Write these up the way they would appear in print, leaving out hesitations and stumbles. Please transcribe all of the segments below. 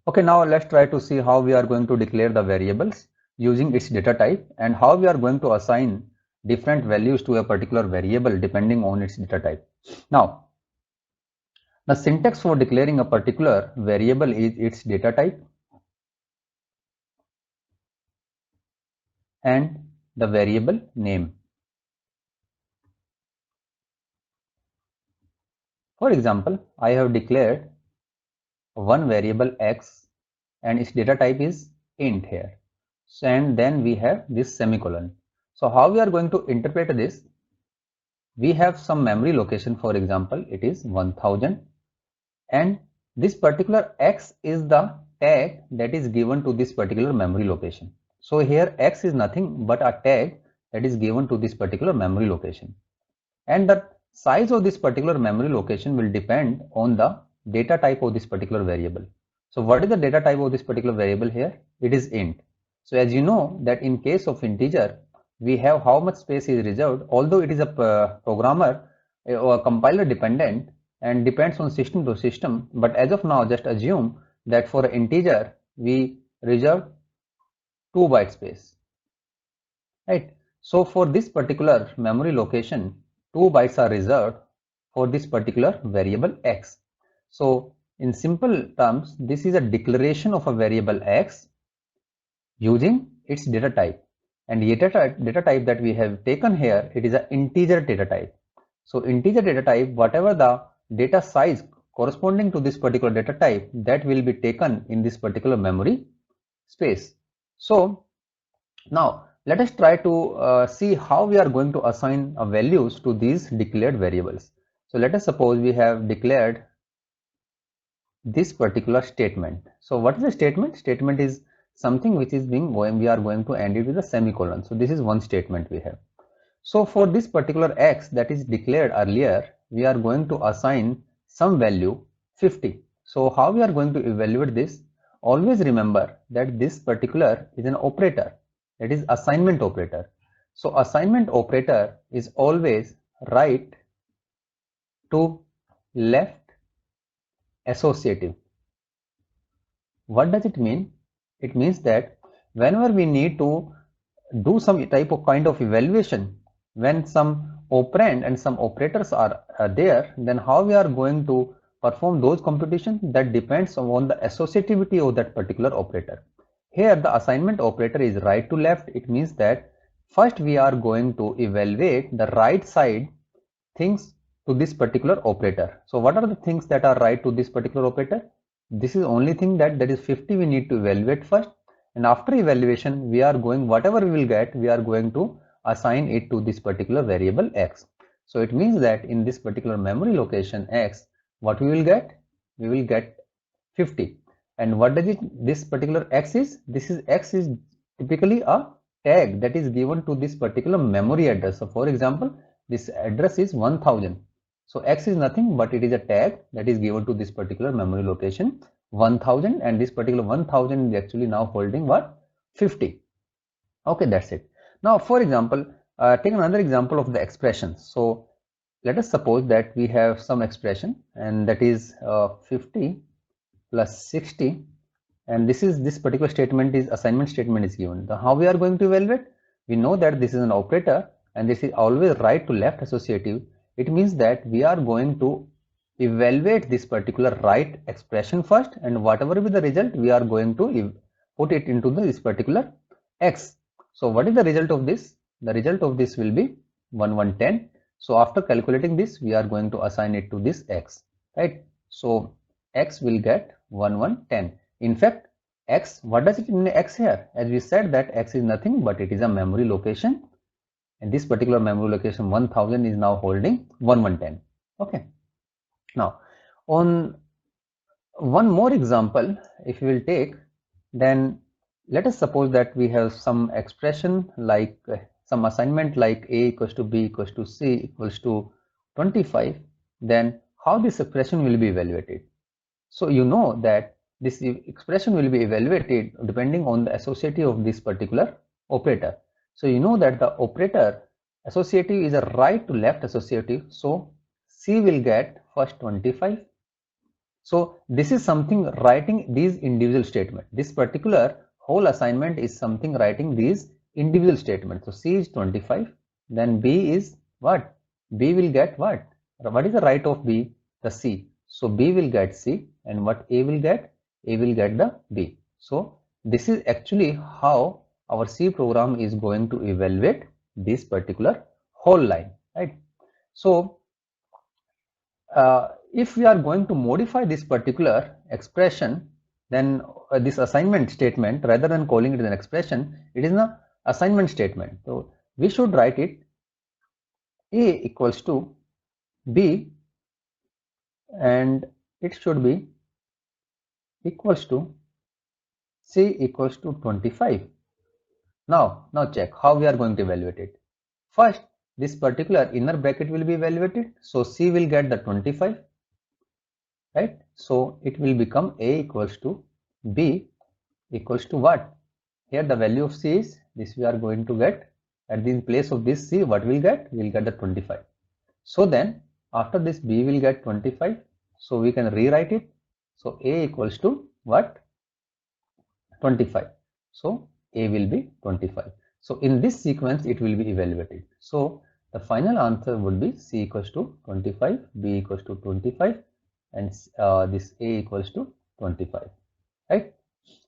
Okay, now let's try to see how we are going to declare the variables using its data type and how we are going to assign different values to a particular variable depending on its data type. Now, the syntax for declaring a particular variable is its data type and the variable name. For example, I have declared one variable x and its data type is int here. So, and then we have this semicolon. So how we are going to interpret this? We have some memory location, for example, it is 1000, and this particular x is the tag that is given to this particular memory location. So here x is nothing but a tag that is given to this particular memory location. And the size of this particular memory location will depend on the data type of this particular variable. So what is the data type of this particular variable here? It is int. So as you know that in case of integer, we have how much space is reserved, although it is a programmer or compiler dependent and depends on system to system. But as of now, just assume that for an integer, we reserve 2 byte space, right? So for this particular memory location, 2 bytes are reserved for this particular variable x. So in simple terms, this is a declaration of a variable x using its data type. And the data type that we have taken here, it is an integer data type. So integer data type, whatever the data size corresponding to this particular data type, that will be taken in this particular memory space. So now let us try to see how we are going to assign values to these declared variables. So let us suppose we have declared this particular statement. So what is the statement? Statement is something which is we are going to end it with a semicolon. So this is one statement we have. So for this particular x that is declared earlier, we are going to assign some value 50. So how we are going to evaluate this? Always remember that this particular is an operator, that is assignment operator. So assignment operator is always right to left associative. What does it mean? It means that whenever we need to do some type of kind of evaluation, when some operand and some operators are there, then how we are going to perform those computations, that depends on the associativity of that particular operator. Here the assignment operator is right to left. It means that first we are going to evaluate the right side things to this particular operator. So what are the things that are right to this particular operator? This is only thing that is 50 we need to evaluate first, and after evaluation we are going, whatever we will get, we are going to assign it to this particular variable x. So it means that in this particular memory location x, what we will get? We will get 50. And what does it, this particular x is? This is x is typically a tag that is given to this particular memory address. So for example, this address is 1000. So x is nothing but it is a tag that is given to this particular memory location 1000, and this particular 1000 is actually now holding what? 50. Okay, that's it. Now for example, take another example of the expressions. So let us suppose that we have some expression, and that is 50 plus 60, and this particular statement is assignment statement is given. How we are going to evaluate? We know that this is an operator and this is always right to left associative. It means that we are going to evaluate this particular right expression first, and whatever be the result, we are going to put it into this particular x. So what is the result of this? The result of this will be 1110. So after calculating this, we are going to assign it to this x, right? So x will get 1110. In fact, x, what does it mean x here? As we said that x is nothing but it is a memory location, and this particular memory location 1000 is now holding 1110. Okay. Now on one more example, if we will take, then let us suppose that we have some expression like some assignment like a equals to b equals to c equals to 25. Then how this expression will be evaluated? So you know that this expression will be evaluated depending on the associative of this particular operator. So you know that the operator associative is a right to left associative. So C will get first 25, So this is something writing these individual statements. This particular whole assignment is something writing these individual statements. So C is 25, then B is what? B will get what? What is the right of B? The C. So B will get C, and what A will get? A will get the B. So this is actually how our C program is going to evaluate this particular whole line, right? So if we are going to modify this particular expression, then this assignment statement, rather than calling it an expression, it is an assignment statement. So we should write it A equals to B, and it should be equals to C equals to 25. Now check how we are going to evaluate it. First, this particular inner bracket will be evaluated. So C will get the 25, right? So it will become A equals to B equals to what? Here the value of C is this, we are going to get at the place of this C, what we'll get? We'll get the 25. So then after this B will get 25. So we can rewrite it. So A equals to what? 25. So A will be 25. So in this sequence it will be evaluated. So the final answer would be C equals to 25, B equals to 25, and this A equals to 25, right?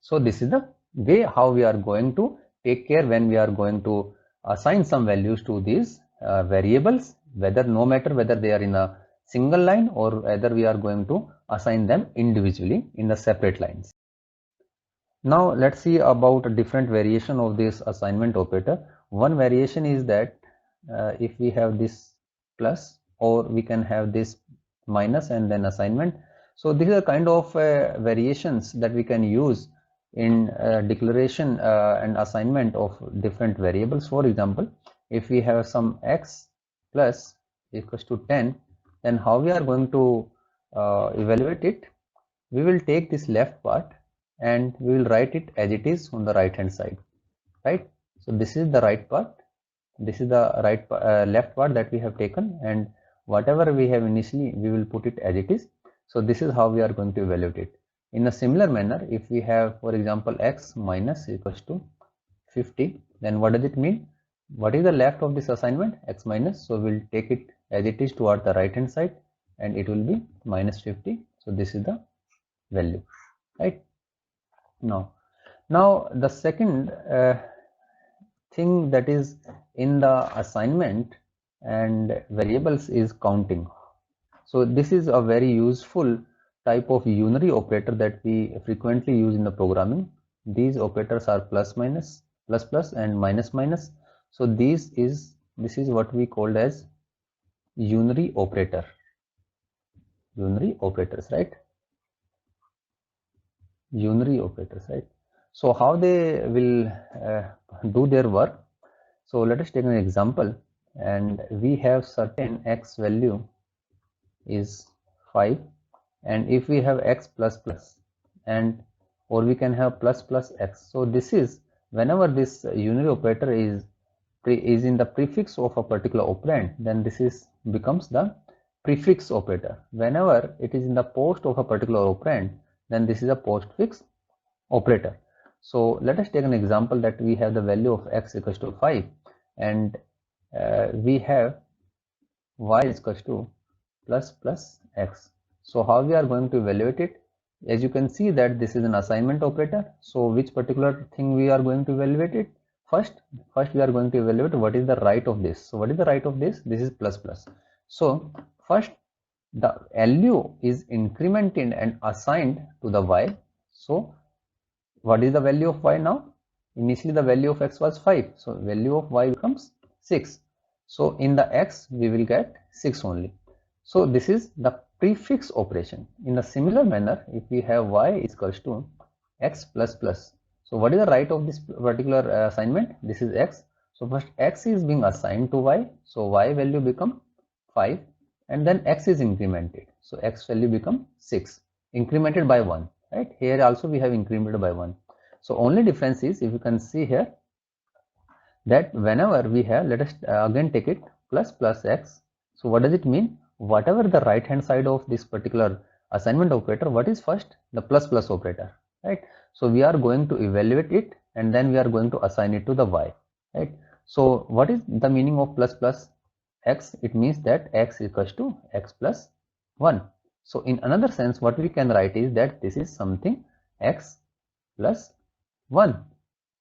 So this is the way how we are going to take care when we are going to assign some values to these variables, no matter whether they are in a single line or whether we are going to assign them individually in the separate lines. Now let's see about a different variation of this assignment operator. One variation is that if we have this plus, or we can have this minus and then assignment. So these are kind of variations that we can use in declaration and assignment of different variables. For example, if we have some x plus equals to 10, then how we are going to evaluate it? We will take this left part and we will write it as it is on the right hand side, right? So this is the right part, this is the left part that we have taken, and whatever we have initially we will put it as it is. So this is how we are going to evaluate it. In a similar manner, if we have, for example, x minus equals to 50, then what does it mean? What is the left of this assignment? X minus. So we'll take it as it is toward the right hand side, and it will be minus 50. So this is the value, right? Now the second thing that is in the assignment and variables is counting. So this is a very useful type of unary operator that we frequently use in the programming. These operators are plus minus, plus plus, and minus minus. So this is what we called as unary operator, unary operators, right? Unary operators, right? So how they will do their work? So let us take an example, and we have certain x value is 5, and if we have x plus plus, and or we can have plus plus x. So this is whenever this unary operator is in the prefix of a particular operand, then this is becomes the prefix operator. Whenever it is in the post of a particular operand, then this is a postfix operator. So let us take an example that we have the value of x equals to 5, and we have y is equals to plus plus x. So how we are going to evaluate it? As you can see that this is an assignment operator. So which particular thing we are going to evaluate it? First we are going to evaluate what is the right of this. So what is the right of this? This is plus plus. So first the LU is incremented and assigned to the y. So what is the value of y now? Initially the value of x was 5. So value of y becomes 6. So in the x we will get 6 only. So this is the prefix operation. In a similar manner, if we have y is equals to x plus plus. So what is the right of this particular assignment? This is x. So first x is being assigned to y. So y value become 5, and then x is incremented. So x value become 6, incremented by 1. Right, here also we have incremented by 1. So only difference is, if you can see here, that whenever we have, let us again take it plus plus x. So what does it mean? Whatever the right hand side of this particular assignment operator, what is first? The plus plus operator, right? So we are going to evaluate it and then we are going to assign it to the y, right? So what is the meaning of plus plus x? It means that x equals to x plus 1. So in another sense, what we can write is that this is something x plus 1,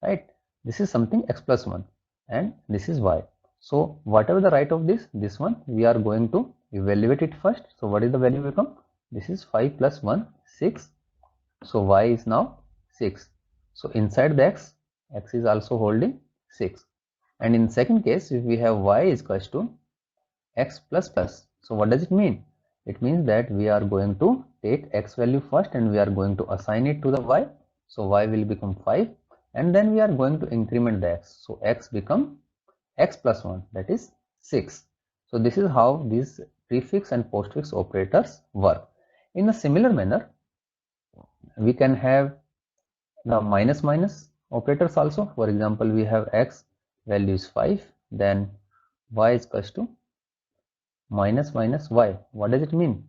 right? This is something x plus 1 and this is y. So whatever the right of this one, we are going to evaluate it first. So what is the value become? This is 5 plus 1, 6. So y is now 6. So inside the x is also holding 6. And in second case, if we have y is equals to x plus plus. So what does it mean? It means that we are going to take x value first and we are going to assign it to the y. So y will become 5 and then we are going to increment the x. So x become x plus 1, that is 6. So this is how these prefix and postfix operators work. In a similar manner, we can have the minus minus operators also. For example, we have x value is 5, then y is equals to minus minus y. What does it mean?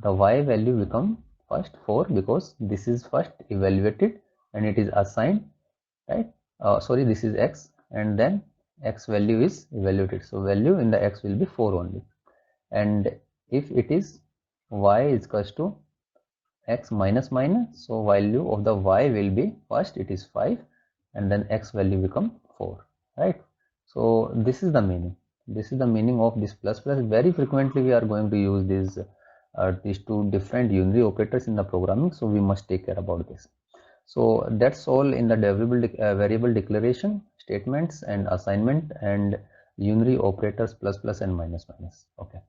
The y value become first 4 because this is first evaluated and it is assigned, right? Sorry, this is x and then x value is evaluated. So value in the x will be 4 only. And if it is y is equals to x minus minus, so value of the y will be first it is 5 and then x value become 4, right? So this is the meaning. This is the meaning of this plus plus. Very frequently we are going to use these two different unary operators in the programming, so we must take care about this. So that's all in the variable declaration, statements and assignment and unary operators plus plus and minus minus. Okay.